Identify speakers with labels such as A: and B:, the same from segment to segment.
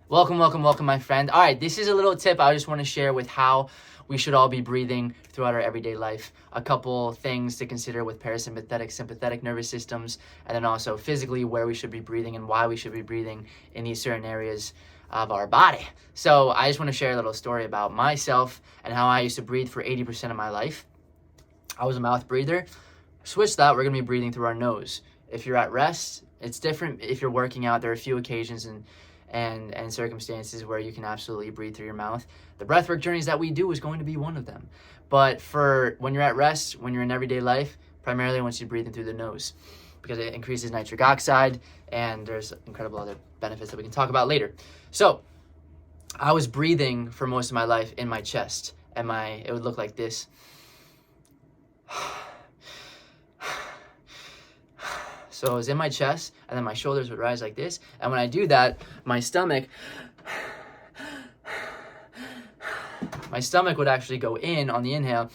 A: Welcome, my friend. All right, this is a little tip I just want to share with how we should all be breathing throughout our everyday life. A couple things to consider with parasympathetic, sympathetic nervous systems, and then also physically where we should be breathing and why we should be breathing in these certain areas of our body. So I just want to share a little story about myself and how I used to breathe for 80% of my life. I was a mouth breather. Switch that, we're going to be breathing through our nose. If you're at rest, it's different. If you're working out, there are a few occasions and circumstances where you can absolutely breathe through your mouth. The breathwork journeys that we do is going to be one of them. But for when you're at rest, when you're in everyday life, primarily I want you breathing through the nose because it increases nitric oxide and there's incredible other benefits that we can talk about later. So I was breathing for most of my life in my chest, and it would look like this. So it was in my chest, and then my shoulders would rise like this. And when I do that, my stomach would actually go in on the inhale,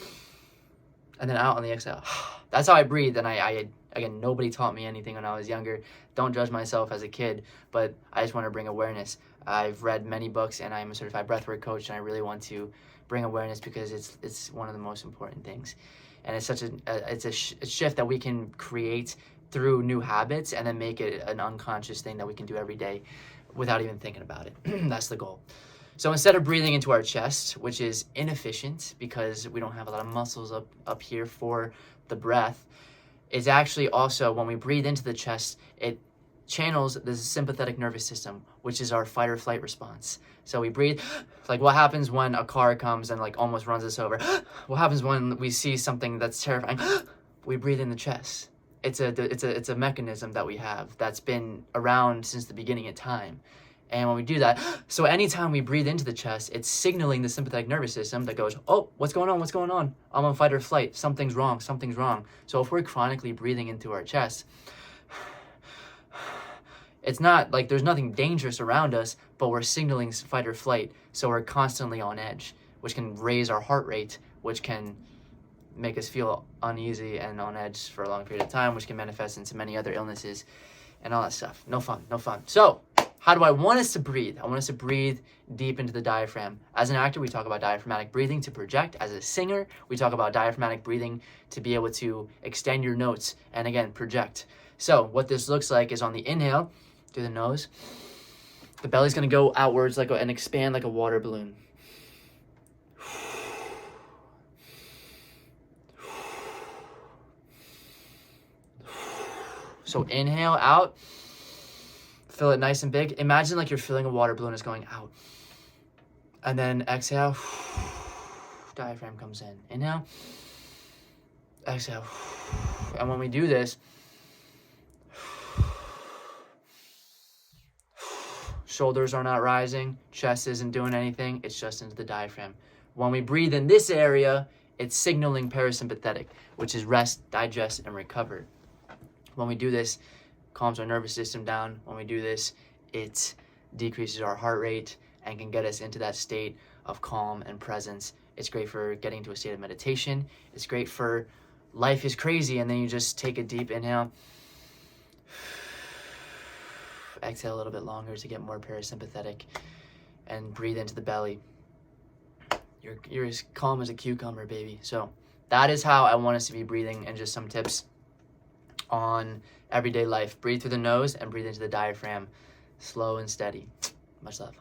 A: and then out on the exhale. That's how I breathe. And again, nobody taught me anything when I was younger. Don't judge myself as a kid, but I just want to bring awareness. I've read many books, and I'm a certified breathwork coach, and I really want to bring awareness because it's one of the most important things. And it's such a shift that we can create through new habits and then make it an unconscious thing that we can do every day without even thinking about it. That's the goal. So instead of breathing into our chest, which is inefficient because we don't have a lot of muscles up here for the breath, it's actually also when we breathe into the chest, it channels the sympathetic nervous system, which is our fight or flight response. So we breathe, like what happens when a car comes and like almost runs us over? What happens when we see something that's terrifying? We breathe in the chest. It's a mechanism that we have that's been around since the beginning of time. And when we do that, so anytime we breathe into the chest, it's signaling the sympathetic nervous system that goes, oh, what's going on? I'm on fight or flight. Something's wrong. So if we're chronically breathing into our chest, it's not like there's nothing dangerous around us, but we're signaling fight or flight. So we're constantly on edge, which can raise our heart rate, which can make us feel uneasy and on edge for a long period of time, which can manifest into many other illnesses and all that stuff. No fun. So how do I want us to breathe? I want us to breathe deep into the diaphragm. As an actor, we talk about diaphragmatic breathing to project. As a singer, we talk about diaphragmatic breathing to be able to extend your notes and again, project. So what this looks like is on the inhale through the nose, the belly's gonna go outwards and expand like a water balloon. So inhale out, fill it nice and big. Imagine like you're filling a water balloon is going out. And then exhale, diaphragm comes in. Inhale, exhale. And when we do this, shoulders are not rising, chest isn't doing anything, it's just into the diaphragm. When we breathe in this area, it's signaling parasympathetic, which is rest, digest, and recover. When we do this, calms our nervous system down. When we do this, it decreases our heart rate and can get us into that state of calm and presence. It's great for getting to a state of meditation. It's great for life is crazy, and then you just take a deep inhale. Exhale a little bit longer to get more parasympathetic and breathe into the belly. You're as calm as a cucumber, baby. So that is how I want us to be breathing, and just some tips on everyday life. Breathe through the nose and breathe into the diaphragm. Slow and steady. Much love.